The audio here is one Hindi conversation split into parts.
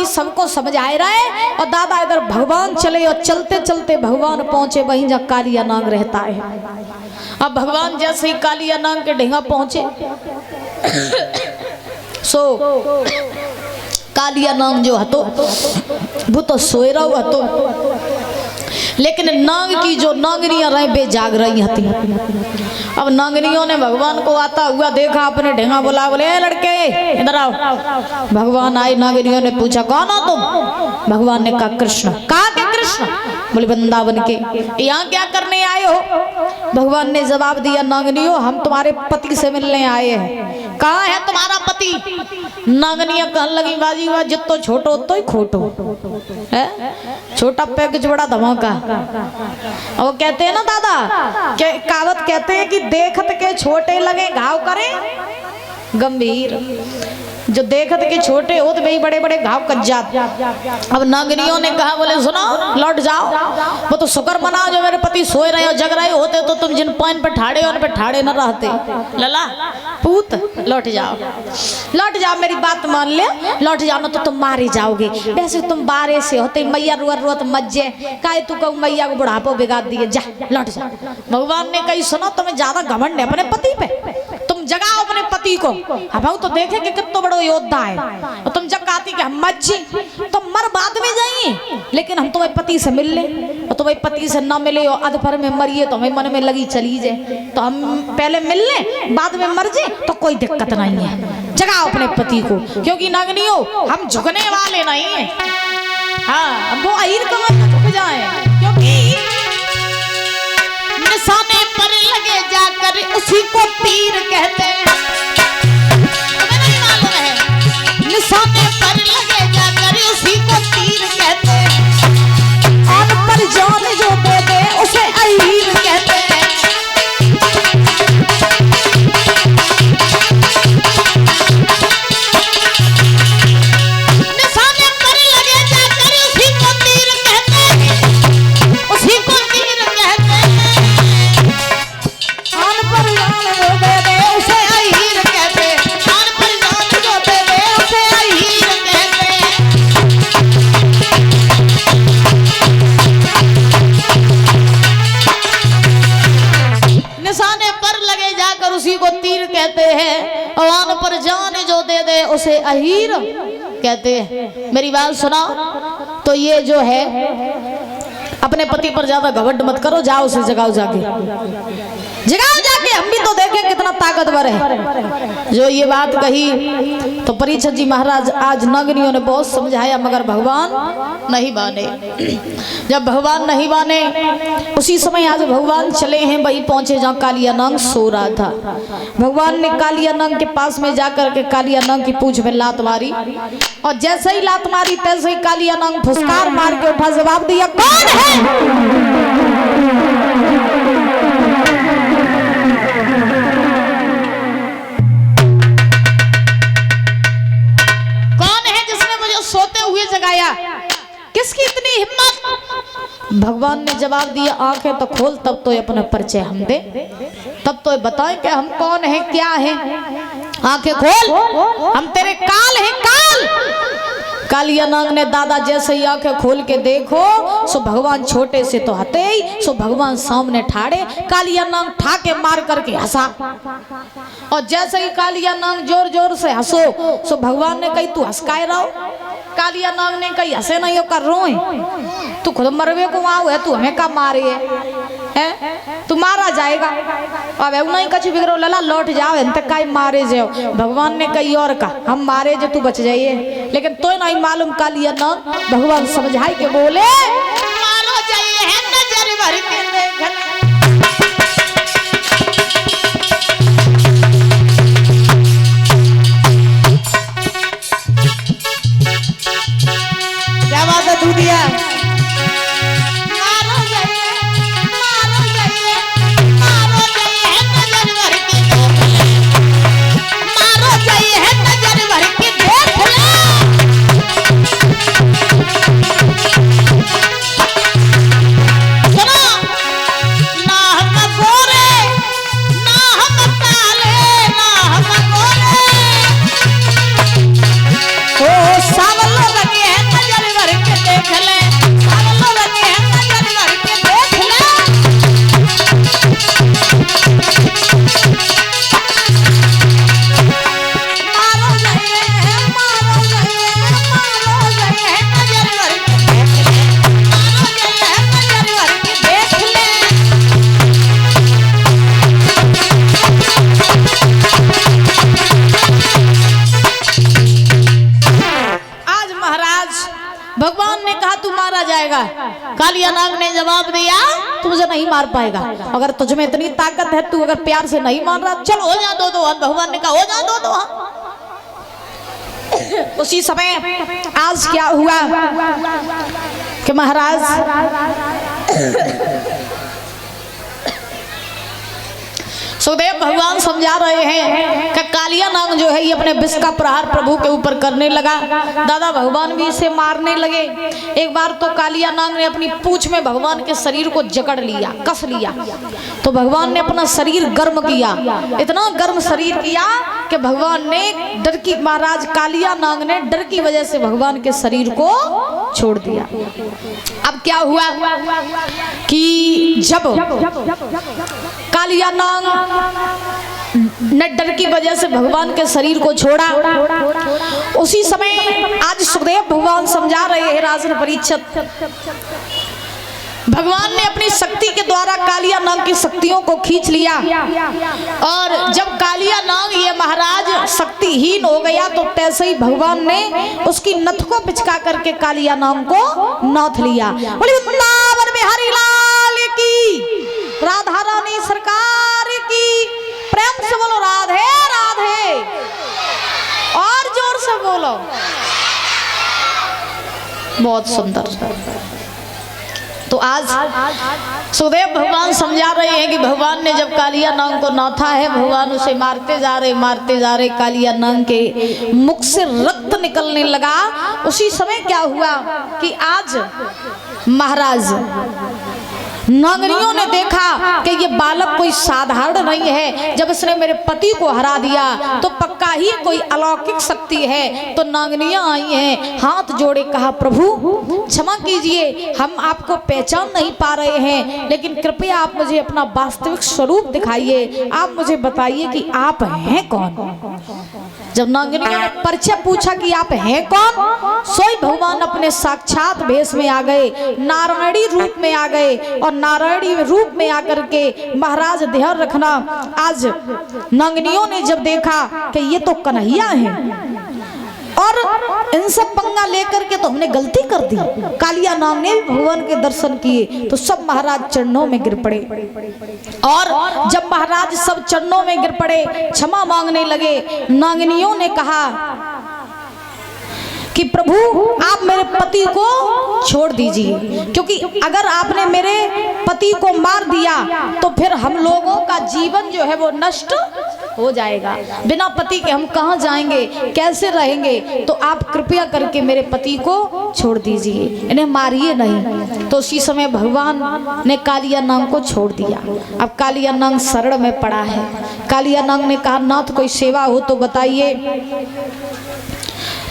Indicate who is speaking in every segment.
Speaker 1: सबको समझाए रहे। और दादा इधर भगवान चले और चलते चलते भगवान पहुंचे वहीं जहाँ कालिया नाग रहता है। अब भगवान जैसे ही कालिया नाग के ढेंगा पहुंचे सो कालिया नाग जो हतो वो तो सोए रहो हतो, लेकिन नाग की जो नागनियां रहे बेजाग रही हती। अब नागनियों ने भगवान को आता हुआ देखा, अपने ढेंगा बोला, बोले लड़के इधर आओ। भगवान आए, नागनियों ने पूछा कौन हो तुम? भगवान ने कहा कृष्ण। कहा के कृष्ण? बोले वृंदावन के। यहाँ क्या करने आए हो? भगवान ने जवाब दिया, नागनियों हम तुम्हारे पति से मिलने आए हैं। कहाँ है तुम्हारा पति? नागनियां कहने लगी, बाजी हुआ जितो छोटो तो ही खोटो है, छोटा पैकेज बड़ा धमाका। और कहते हैं ना दादा, कहावत कहते हैं कि देखत के छोटे लगे घाव करे गंभीर। जो देखत के छोटे हो तो वही बड़े बड़े घाव कट जाते। अब नागनियों ने कहा, बोले सुनो लौट जाओ, वो तो शुक्र मना जो मेरे पति सोए रहे हो जग रहे होते तो तुम जिन पॉइंट पे ठाड़े हो उन पे ठाड़े न रहते। लला पूत लौट जाओ, लौट जाओ, मेरी बात मान ले, लौट जाओ ना तो तुम मारे जाओगे। वैसे तुम बारे से होते मैया रुआ मज्जे काहे तू कहूँ मैया को बुढ़ापो बिगाड़ दिए, जा लौट जा। भगवान ने कही सुनो तुम्हें ज्यादा घमंड है अपने पति पे, तुम जगाओ अपने पति को। हम तो देखे कि कितना बड़ा योद्धा है और तुम जब कहती कि हम मच्छी तो मर बाद में जाइए, लेकिन हम तुम्हें पति से मिल ले और तुम्हें पति से ना मिले और अधपर में मरिए तो हमें मन में लगी चली जाए, तो हम पहले मिल ले बाद में मर जाए तो कोई दिक्कत नहीं है। जगाओ अपने पति को, क्योंकि नागनियों हम झुकने वाले नहीं है। हाँ वो अहीर कमर झुक जाए, क्योंकि निशाने पर लगे जाकर उसी को तीर कहते हैं। निशाने पर लगे जाकर उसी को तीर कहते हैं। आन पर जान जो दे दे उसे अहीर कहते हैं। निशाने पर लगे जाकर उसी को तीर कहते हैं, उसी को तीर कहते हैं। आन पर जान जो दे दे उसे अहीर कहते हैं। आन पर जान जो दे दे उसे अहीर कहते हैं। निशाने पर लगे जाकर उसी को तीर कहते हैं, और आन पर जान जो दे दे उसे अहीर कहते हैं। मेरी बात सुना, तो ये जो है अपने पति पर ज्यादा घमंड मत करो, जाओ उसे जगाओ, जाके जगाओ जाके, हम भी तो देखें कितना ताकतवर है। जो ये बात कही तो परीक्षित जी महाराज आज नागनियों ने बहुत समझाया मगर भगवान नहीं माने। जब भगवान नहीं माने उसी समय आज भगवान चले हैं वही पहुंचे जहाँ कालिया नाग सो रहा था। भगवान ने कालिया नाग के पास में जाकर के कालिया नाग की पूंछ में लात मारी, और जैसे ही लात मारी तैसे ही कालिया नाग फुसकार मार के उठा, जवाब दिया कौन है? कौन है जिसने मुझे सोते हुए जगाया? किसकी इतनी हिम्मत? भगवान ने जवाब दिया आंखें तो खोल तब तो अपना परिचय हम दे, तब तो बताएं कि हम कौन हैं क्या हैं। आंखें खोल, हम तेरे काल हैं काल। कालिया नाग ने दादा जैसे ही आंखें खोल के देखो सो भगवान छोटे से तो हते ही, सो भगवान सामने ठाड़े। कालिया नाग ठाके मार करके हंसा, और जैसे ही कालिया नाग जोर जोर से हंसो सो भगवान ने कही तू हंसकाए रहो। कालिया नाग ने कही हंसे नहीं हो कर रोए, तू खुद मरवे को आओ है, तू हमें का मारे है, तू मारा जाएगा। अब नहीं कछ बिगड़ो लला लौट जाओ इनते काई मारे जाओ। भगवान ने कही और का हम मारे जो तू बच जाइए, लेकिन तो नहीं मालूम कालिया नाग भगवान समझाई के बोले मारो जाइए है नजर भर के देखना। क्या बात है दूधिया? महाराज भगवान ने कहा तू मारा जाएगा। कालिया नाग ने जवाब दिया तू मुझे नहीं मार पाएगा, अगर तुझ में इतनी ताकत है, तू अगर प्यार से नहीं मान रहा, चल हो जा दो हाथ। भगवान ने कहा हो जा दो हाथ। उसी समय आज क्या हुआ कि महाराज सुखदेव भगवान समझा रहे हैं कि कालिया नाग जो है ये अपने विष का प्रहार प्रभु के ऊपर करने लगा। दादा भगवान भी इसे मारने लगे। एक बार तो कालिया नाग ने अपनी पूंछ में भगवान के शरीर को जकड़ लिया, कस लिया, तो भगवान ने अपना शरीर गर्म किया, इतना गर्म शरीर किया कि भगवान ने डर की, महाराज कालिया नाग ने डर की वजह से भगवान के शरीर को छोड़ दिया। अब क्या हुआ कि जब कालिया नाग ने डर की वजह से भगवान के शरीर को छोड़ा, उसी समय आज सुखदेव भगवान समझा रहे हैं राजन परीक्षित, भगवान ने अपनी शक्ति के द्वारा कालिया नाग की शक्तियों को खींच लिया, और जब कालिया नाग ये महाराज शक्तिहीन हो गया तो तैसे ही भगवान ने उसकी नथ को पिचका करके कालिया नाग को नाथ लिया। बोले वृंदावन बिहारी लाल की, राधा रानी सरकार की, प्रेम से बोलो राधे राधे, और जोर से बोलो। बहुत सुंदर। तो आज सुखदेव भगवान समझा रहे हैं कि भगवान ने जब कालिया नाग को नाथा है, भगवान उसे मारते जा रहे, कालिया नाग के मुख से रक्त निकलने लगा। उसी समय क्या हुआ कि आज महाराज नागरियों ने देखा कि ये बालक कोई साधारण नहीं है, जब इसने मेरे पति को हरा दिया तो पक्का ही कोई अलौकिक शक्ति है। तो नागरियां आई हैं, हाथ जोड़े, कहा प्रभु क्षमा कीजिए, हम आपको पहचान नहीं पा रहे हैं, लेकिन कृपया आप मुझे अपना वास्तविक स्वरूप दिखाइए, आप मुझे बताइए कि आप हैं कौन। जब नागरियों ने परिचय पूछा कि आप हैं कौन, सोई भगवान अपने साक्षात भेष में आ गए, नारायणी रूप में आ गए, और नारायणी रूप में आकर के महाराज ध्यान रखना, आज नागनियों ने जब देखा कि ये तो कन्हैया हैं और इनसे पंगा लेकर के तो हमने गलती कर दी, कालिया नाग ने भगवान के दर्शन किए तो सब महाराज चरणों में गिर पड़े, और जब महाराज सब चरणों में गिर पड़े, क्षमा मांगने लगे, नागनियों ने कहा कि प्रभु आप मेरे पति को छोड़ दीजिए, क्योंकि अगर आपने मेरे पति को मार दिया तो फिर हम लोगों का जीवन जो है वो नष्ट हो जाएगा, बिना पति के हम कहाँ जाएंगे, कैसे रहेंगे, तो आप कृपया करके मेरे पति को छोड़ दीजिए, इन्हें मारिए नहीं। तो उसी समय भगवान ने कालिया नाग को छोड़ दिया। अब कालिया नाग शरण में पड़ा है। कालिया नाग ने कहा नाथ कोई सेवा हो तो बताइए।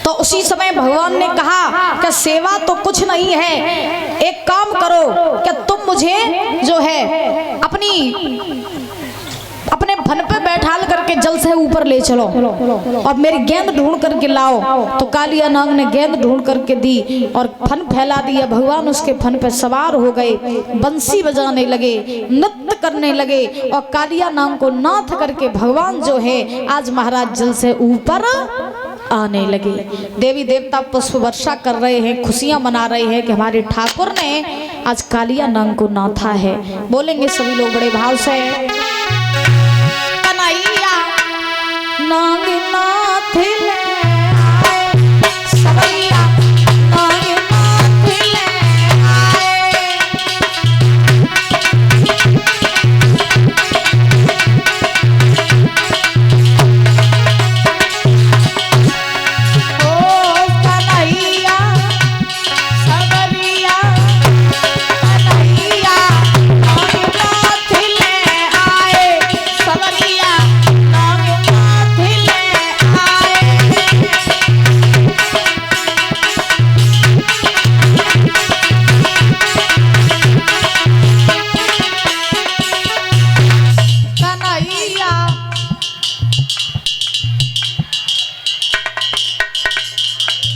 Speaker 1: तो उसी समय भगवान ने कहा कि सेवा तो कुछ नहीं है, एक काम करो कि तुम मुझे जो है अपने फन पे बैठाल करके जल से ऊपर ले चलो और मेरी गेंद ढूंढ करके लाओ। तो कालिया नाग ने गेंद ढूंढ करके दी और फन फैला दिया। भगवान उसके फन पे सवार हो गए, बंसी बजाने लगे, नृत्य करने लगे, और कालिया नाग को नाथ करके भगवान जो है आज महाराज जल से ऊपर आने लगे। देवी देवता पुष्प वर्षा कर रहे हैं, खुशियां मना रहे हैं कि हमारे ठाकुर ने आज कालिया नाग को नाथा है। बोलेंगे सभी लोग बड़े भाव से, कन्हैया नाग नाथ ले आए, सवैया नाग नाथ ले आए।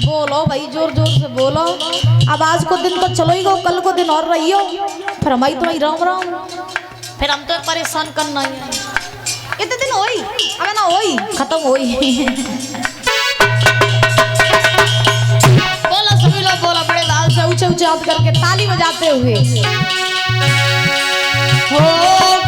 Speaker 1: बोलो भाई, जोर जोर से बोलो। अब आज को दिन तो चलो ही गो, कल को दिन और रहियो, फिर हमारी तुम्हारी राम राम, फिर हम तो परेशान करना ही। इतने दिन होई, अबे ना होई, खत्म होई। ऊंचे हाथ करके ताली बजाते हुए हो